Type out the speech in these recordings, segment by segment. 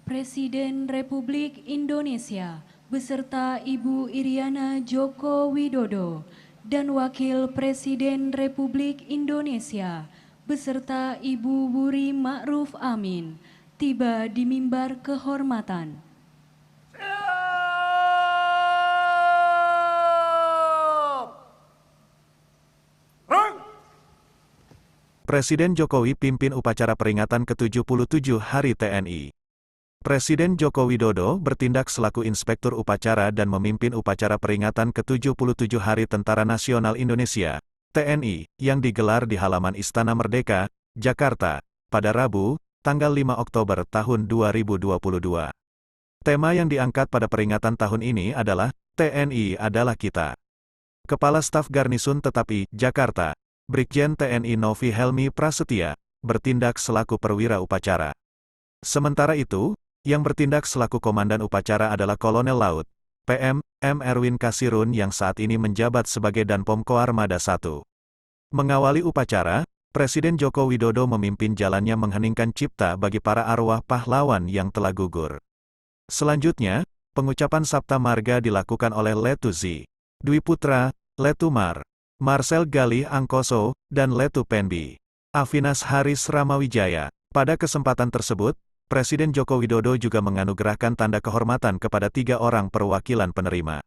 Presiden Republik Indonesia beserta Ibu Iriana Joko Widodo dan Wakil Presiden Republik Indonesia beserta Ibu Wuri Ma'ruf Amin tiba di mimbar kehormatan. Presiden Jokowi pimpin upacara peringatan ke-77 Hari TNI. Presiden Joko Widodo bertindak selaku Inspektur Upacara dan memimpin upacara peringatan ke-77 Hari Tentara Nasional Indonesia, TNI, yang digelar di halaman Istana Merdeka, Jakarta, pada Rabu, tanggal 5 Oktober tahun 2022. Tema yang diangkat pada peringatan tahun ini adalah, TNI adalah kita. Kepala Staf Garnisun Tetap I, Jakarta, Brigjen TNI Novi Helmi Prasetya, bertindak selaku perwira upacara. Sementara itu, yang bertindak selaku Komandan Upacara adalah Kolonel Laut, PM, M. Erwin Kasirun yang saat ini menjabat sebagai Danpom Koarmada I. Mengawali upacara, Presiden Joko Widodo memimpin jalannya mengheningkan cipta bagi para arwah pahlawan yang telah gugur. Selanjutnya, pengucapan Sabta Marga dilakukan oleh Letu Z. Dwi Putra, Letu Mar. Marcel Galih Angkoso, dan Letu Penbi Afinas Haris Ramawijaya. Pada kesempatan tersebut, Presiden Joko Widodo juga menganugerahkan tanda kehormatan kepada 3 orang perwakilan penerima.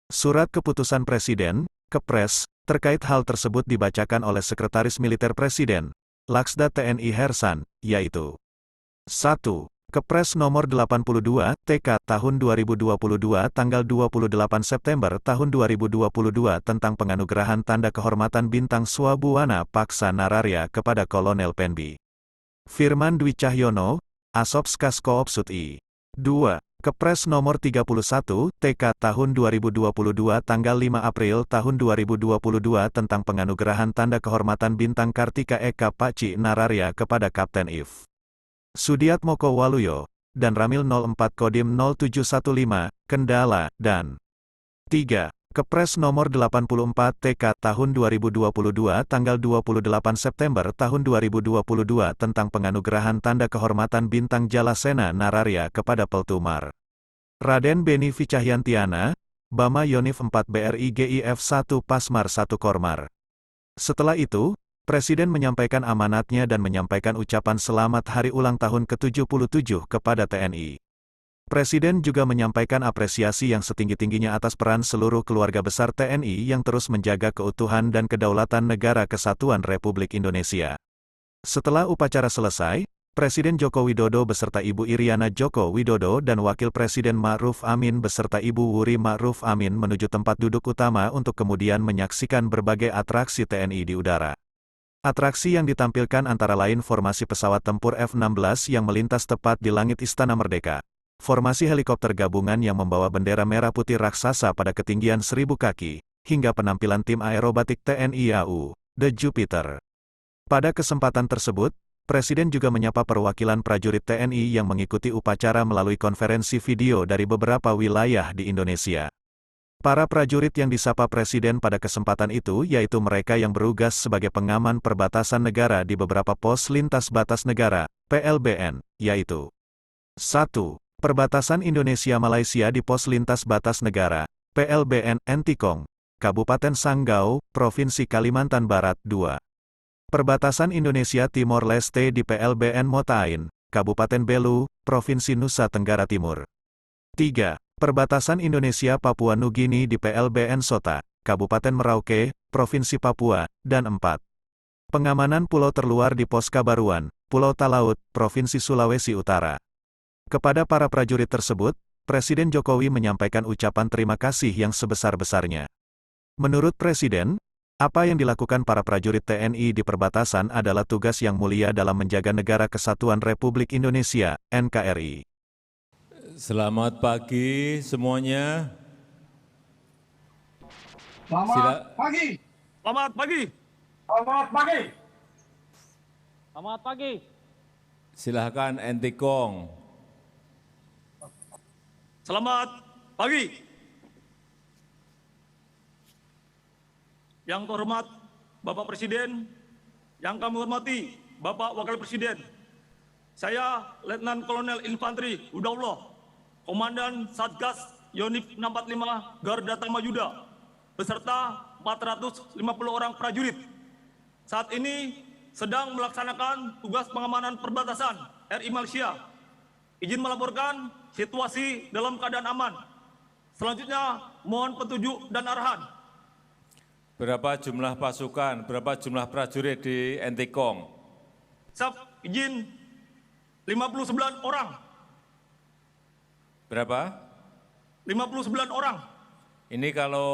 Surat keputusan Presiden, Kepres, terkait hal tersebut dibacakan oleh Sekretaris Militer Presiden, Laksda TNI Hersan, yaitu 1. Kepres nomor 82, TK, tahun 2022 tanggal 28 September tahun 2022 tentang penganugerahan tanda kehormatan Bintang Swabuana Paksa Nararya kepada Kolonel Penbi Firman Dwi Cahyono, Asopskas Koopsut I. 2. Kepres nomor 31, TK, tahun 2022 tanggal 5 April tahun 2022 tentang penganugerahan tanda kehormatan Bintang Kartika Eka Paci Nararya kepada Kapten If. Sudiatmoko Waluyo, dan Ramil 04 Kodim 0715, Kendala, dan 3. Kepres nomor 84 TK tahun 2022 tanggal 28 September tahun 2022 tentang penganugerahan tanda kehormatan Bintang Jalasena Nararya kepada Peltumar Raden Beni Ficahyantiana, Bama Yonif 4 BRI GIF 1 Pasmar 1 Kormar. Setelah itu, Presiden menyampaikan amanatnya dan menyampaikan ucapan selamat hari ulang tahun ke-77 kepada TNI. Presiden juga menyampaikan apresiasi yang setinggi-tingginya atas peran seluruh keluarga besar TNI yang terus menjaga keutuhan dan kedaulatan Negara Kesatuan Republik Indonesia. Setelah upacara selesai, Presiden Joko Widodo beserta Ibu Iriana Joko Widodo dan Wakil Presiden Ma'ruf Amin beserta Ibu Wuri Ma'ruf Amin menuju tempat duduk utama untuk kemudian menyaksikan berbagai atraksi TNI di udara. Atraksi yang ditampilkan antara lain formasi pesawat tempur F-16 yang melintas tepat di langit Istana Merdeka, formasi helikopter gabungan yang membawa bendera merah putih raksasa pada ketinggian 1000 kaki, hingga penampilan tim aerobatik TNI AU, The Jupiter. Pada kesempatan tersebut, Presiden juga menyapa perwakilan prajurit TNI yang mengikuti upacara melalui konferensi video dari beberapa wilayah di Indonesia. Para prajurit yang disapa Presiden pada kesempatan itu yaitu mereka yang berugas sebagai pengaman perbatasan negara di beberapa pos lintas batas negara, PLBN, yaitu 1. Perbatasan Indonesia-Malaysia di pos lintas batas negara, PLBN, Entikong, Kabupaten Sanggau, Provinsi Kalimantan Barat 2. Perbatasan Indonesia Timor Leste di PLBN Motain, Kabupaten Belu, Provinsi Nusa Tenggara Timur. 3. Perbatasan Indonesia Papua Nugini di PLBN Sota, Kabupaten Merauke, Provinsi Papua, dan 4. Pengamanan pulau terluar di Pos Kabaruan, Pulau Talaut, Provinsi Sulawesi Utara. Kepada para prajurit tersebut, Presiden Jokowi menyampaikan ucapan terima kasih yang sebesar-besarnya. Menurut Presiden, apa yang dilakukan para prajurit TNI di perbatasan adalah tugas yang mulia dalam menjaga Negara Kesatuan Republik Indonesia, NKRI. Selamat pagi semuanya. Selamat pagi. Selamat pagi. Selamat pagi. Selamat pagi. Silahkan Entikong. Selamat pagi. Yang terhormat Bapak Presiden, yang kami hormati Bapak Wakil Presiden, Saya Letnan Kolonel Infanteri Udaullah, Komandan Satgas Yonif 645 Garda Tamayuda, beserta 450 orang prajurit. Saat ini sedang melaksanakan tugas pengamanan perbatasan RI Malaysia. Izin melaporkan situasi dalam keadaan aman. Selanjutnya mohon petunjuk dan arahan. Berapa jumlah pasukan, berapa jumlah prajurit di Entikong? Siap, izin 59 orang. Berapa? 59 orang. Ini kalau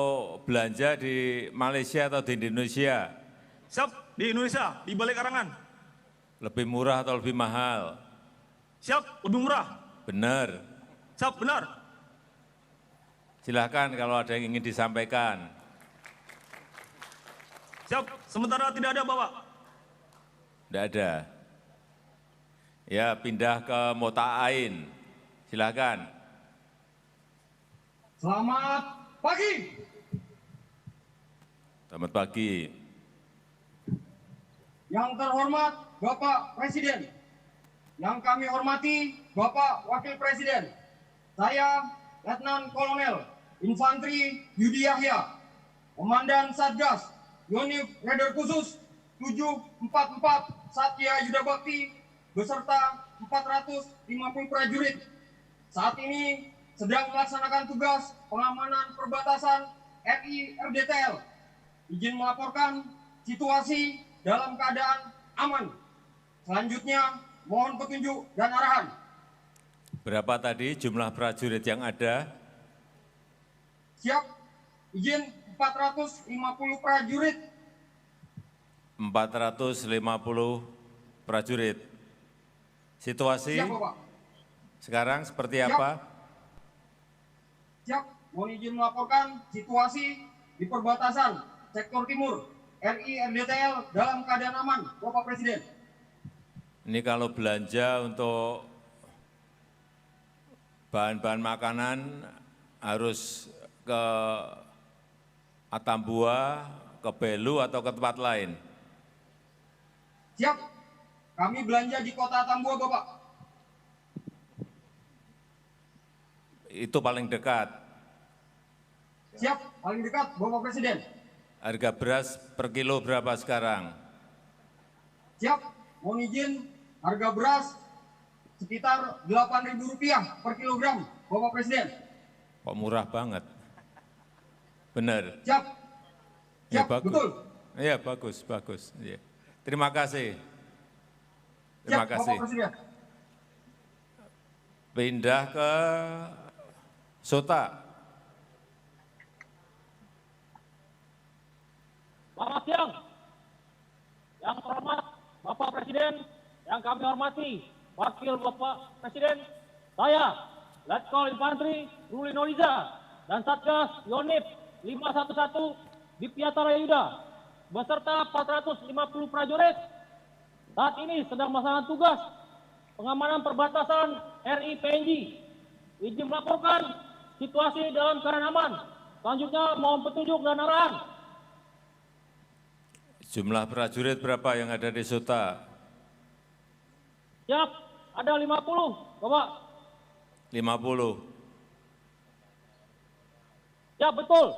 belanja di Malaysia atau di Indonesia? Siap, di Indonesia, di Balik Karangan. Lebih murah atau lebih mahal? Siap, lebih murah. Benar. Siap, benar. Silahkan kalau ada yang ingin disampaikan. Siap, sementara tidak ada Bapak. Tidak ada. Ya, pindah ke Mota Ain. Silahkan. Selamat pagi. Selamat pagi. Yang terhormat Bapak Presiden, yang kami hormati Bapak Wakil Presiden, saya Letnan Kolonel Infanteri Yudi Yahya, Komandan Satgas Yonif Raider Khusus 744 Satya Yuda Bakti, beserta 450 prajurit. Saat ini sedang melaksanakan tugas pengamanan perbatasan RI RDTL. Izin melaporkan situasi dalam keadaan aman. Selanjutnya mohon petunjuk dan arahan. Berapa tadi jumlah prajurit yang ada? Siap, izin 450 prajurit. 450 prajurit. Situasi Siap, Bapak. sekarang seperti Siap. apa? Siap, mohon izin melaporkan situasi di perbatasan sektor timur RI RDTL dalam keadaan aman, Bapak Presiden. Ini kalau belanja untuk bahan-bahan makanan harus ke Atambua, ke Belu atau ke tempat lain? Siap, kami belanja di kota Atambua, Bapak. Itu paling dekat. Siap, paling dekat, Bapak Presiden. Harga beras per kilo berapa sekarang? Siap, mohon izin, harga beras sekitar Rp8.000 per kilogram, Bapak Presiden. Kok murah banget? Benar. Siap, Ya, siap, bagus. betul. Iya, bagus, bagus. Ya. Terima kasih. Siap, Terima kasih. Bapak Presiden. Pindah ke Sota. Selamat siang. Yang terhormat Bapak Presiden, yang kami hormati Wakil Bapak Presiden, saya Letkol Infanteri Ruli Noliza dan Satgas Yonif 511 di Piatara Yuda beserta 450 prajurit saat ini sedang melaksanakan tugas pengamanan perbatasan RI PNG. Izin melaporkan situasi dalam keadaan aman. Selanjutnya mohon petunjuk dan arahan. Jumlah prajurit berapa yang ada di Sota? Siap, ada 50, Bapak. 50. Ya, betul.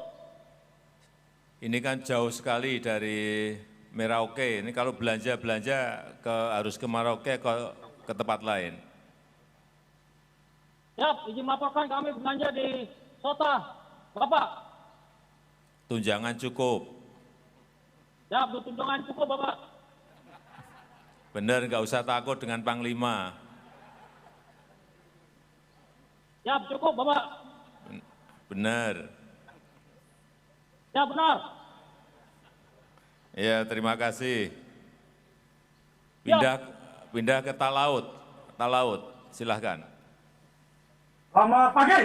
Ini kan jauh sekali dari Merauke. Ini kalau belanja-belanja harus ke Merauke ke tempat lain. Siap, izin melaporkan kami belanja di Sota, Bapak. Tunjangan cukup. Siap, tunjangan cukup, Bapak. Benar, nggak usah takut dengan Panglima. Siap, cukup, Bapak. Benar. Siap, benar. Ya, terima kasih. Pindah ke Talaut. Talaut, silahkan. Selamat pagi.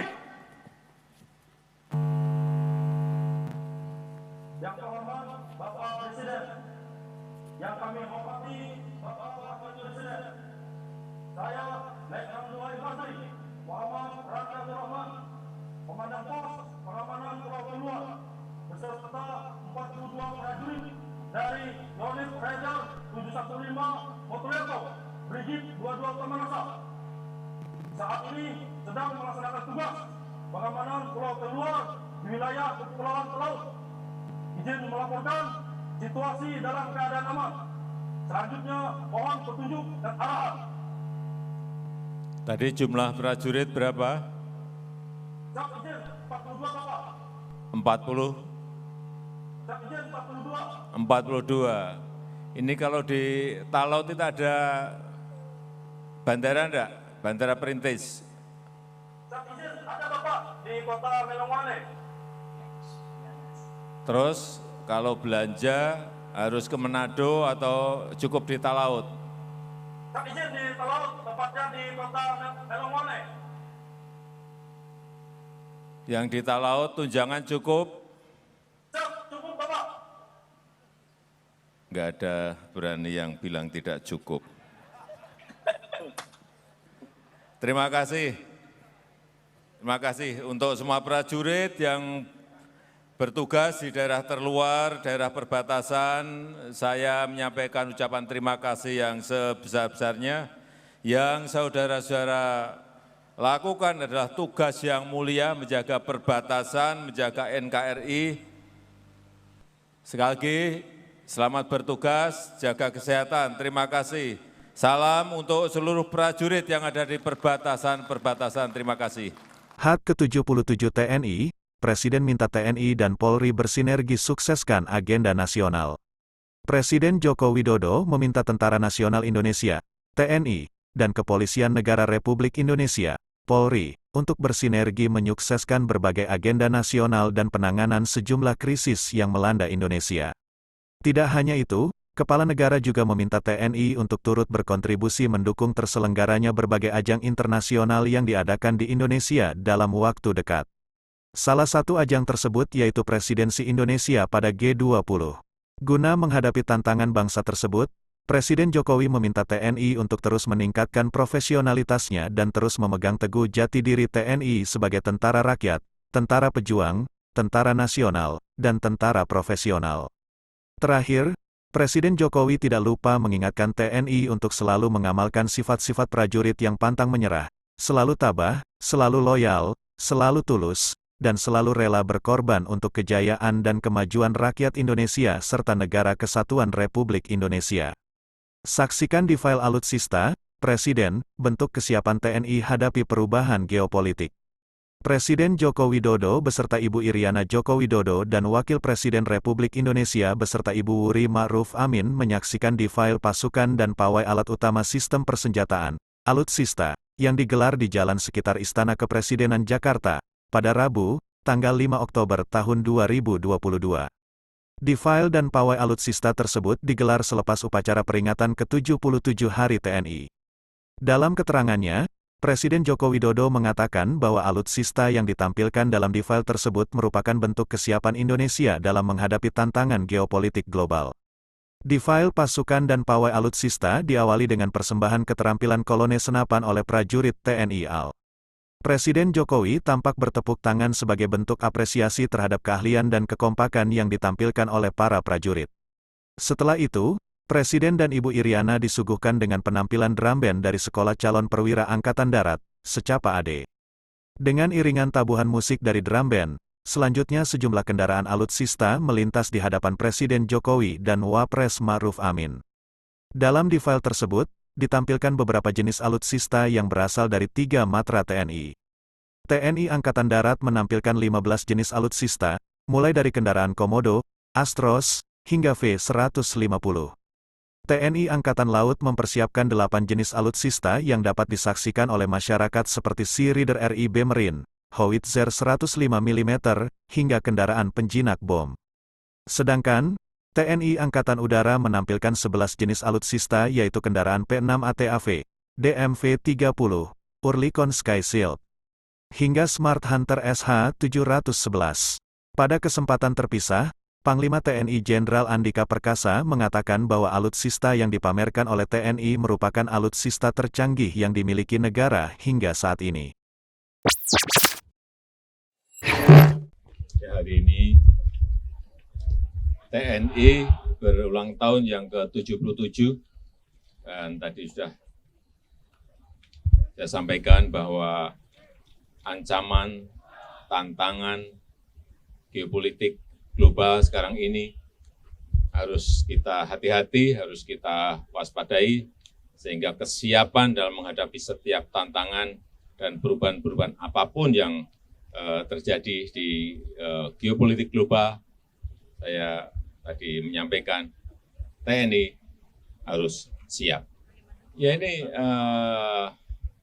Yang terhormat Bapak Presiden, yang kami hormati Bapak Wakil Presiden, saya Letnan Infanteri Muhammad Rakyat Rahman, Komandan Pos Pengamanan Pulau Kelua, beserta 42 prajurit dari Yonif Raider 715 Motoleto, Brigif 22 Komandan saat ini sedang melaksanakan tugas pengamanan pulau terluar di wilayah Kepulauan Talaut. Izin melaporkan situasi dalam keadaan aman. Selanjutnya mohon petunjuk dan arahan. Tadi jumlah prajurit berapa? Siap izin 42 Bapak. 40? Siap izin 42. 42. Ini kalau di Talaut itu ada bandara enggak? Bandara Perintis. Siap izin ada Bapak di kota Melongwane. Terus kalau belanja harus ke Manado atau cukup di Talaut? Siap izin di Talaut, tepatnya di kota Melongwane. Yang di Talaut tunjangan cukup? Siap, cukup Bapak. Enggak ada berani yang bilang tidak cukup. Terima kasih. Terima kasih untuk semua prajurit yang bertugas di daerah terluar, daerah perbatasan. Saya menyampaikan ucapan terima kasih yang sebesar-besarnya. Yang saudara-saudara lakukan adalah tugas yang mulia menjaga perbatasan, menjaga NKRI. Sekali lagi, selamat bertugas, jaga kesehatan. Terima kasih. Salam untuk seluruh prajurit yang ada di perbatasan-perbatasan. Terima kasih. HUT ke-77 TNI, Presiden minta TNI dan Polri bersinergi sukseskan agenda nasional. Presiden Joko Widodo meminta Tentara Nasional Indonesia, TNI, dan Kepolisian Negara Republik Indonesia, Polri, untuk bersinergi menyukseskan berbagai agenda nasional dan penanganan sejumlah krisis yang melanda Indonesia. Tidak hanya itu, Kepala Negara juga meminta TNI untuk turut berkontribusi mendukung terselenggaranya berbagai ajang internasional yang diadakan di Indonesia dalam waktu dekat. Salah satu ajang tersebut yaitu Presidensi Indonesia pada G20. Guna menghadapi tantangan bangsa tersebut, Presiden Jokowi meminta TNI untuk terus meningkatkan profesionalitasnya dan terus memegang teguh jati diri TNI sebagai tentara rakyat, tentara pejuang, tentara nasional, dan tentara profesional. Terakhir, Presiden Jokowi tidak lupa mengingatkan TNI untuk selalu mengamalkan sifat-sifat prajurit yang pantang menyerah, selalu tabah, selalu loyal, selalu tulus, dan selalu rela berkorban untuk kejayaan dan kemajuan rakyat Indonesia serta Negara Kesatuan Republik Indonesia. Saksikan di file Alutsista, Presiden, bentuk kesiapan TNI hadapi perubahan geopolitik. Presiden Joko Widodo beserta Ibu Iriana Joko Widodo dan Wakil Presiden Republik Indonesia beserta Ibu Wuri Ma'ruf Amin menyaksikan di file pasukan dan pawai alat utama sistem persenjataan, Alutsista, yang digelar di Jalan Sekitar Istana Kepresidenan Jakarta, pada Rabu, tanggal 5 Oktober tahun 2022. Di file dan pawai Alutsista tersebut digelar selepas upacara peringatan ke-77 Hari TNI. Dalam keterangannya, Presiden Joko Widodo mengatakan bahwa alutsista yang ditampilkan dalam di file tersebut merupakan bentuk kesiapan Indonesia dalam menghadapi tantangan geopolitik global. Di file pasukan dan pawai alutsista diawali dengan persembahan keterampilan kolonel senapan oleh prajurit TNI AL. Presiden Jokowi tampak bertepuk tangan sebagai bentuk apresiasi terhadap keahlian dan kekompakan yang ditampilkan oleh para prajurit. Setelah itu, Presiden dan Ibu Iriana disuguhkan dengan penampilan drum band dari Sekolah Calon Perwira Angkatan Darat, Secapa AD. Dengan iringan tabuhan musik dari drum band, selanjutnya sejumlah kendaraan alutsista melintas di hadapan Presiden Jokowi dan Wapres Ma'ruf Amin. Dalam di file tersebut, ditampilkan beberapa jenis alutsista yang berasal dari 3 matra TNI. TNI Angkatan Darat menampilkan 15 jenis alutsista, mulai dari kendaraan Komodo, Astros, hingga V-150. TNI Angkatan Laut mempersiapkan 8 jenis alutsista yang dapat disaksikan oleh masyarakat seperti Sea Reader RIB Marine, Howitzer 105 mm, hingga kendaraan penjinak bom. Sedangkan, TNI Angkatan Udara menampilkan 11 jenis alutsista yaitu kendaraan P-6 ATAV, DMV-30, Oerlikon Sky Shield, hingga Smart Hunter SH-711. Pada kesempatan terpisah, Panglima TNI Jenderal Andika Perkasa mengatakan bahwa alutsista yang dipamerkan oleh TNI merupakan alutsista tercanggih yang dimiliki negara hingga saat ini. Hari ini TNI berulang tahun yang ke-77 dan tadi sudah saya sampaikan bahwa ancaman, tantangan geopolitik global sekarang ini harus kita hati-hati, harus kita waspadai, sehingga kesiapan dalam menghadapi setiap tantangan dan perubahan-perubahan apapun yang terjadi di geopolitik global, saya tadi menyampaikan TNI harus siap. Ya ini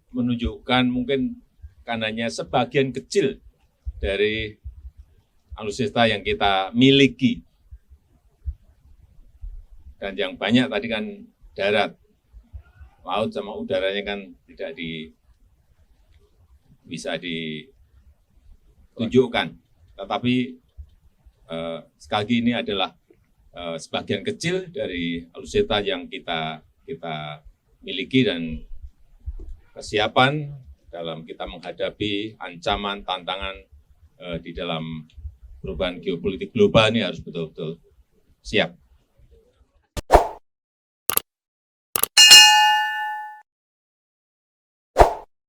menunjukkan mungkin karenanya sebagian kecil dari alutsista yang kita miliki. Dan yang banyak tadi kan darat, laut sama udaranya kan tidak bisa ditunjukkan. Tetapi sekali lagi ini adalah sebagian kecil dari alutsista yang kita miliki dan kesiapan dalam kita menghadapi ancaman, tantangan di dalam perubahan geopolitik global ini harus betul-betul siap.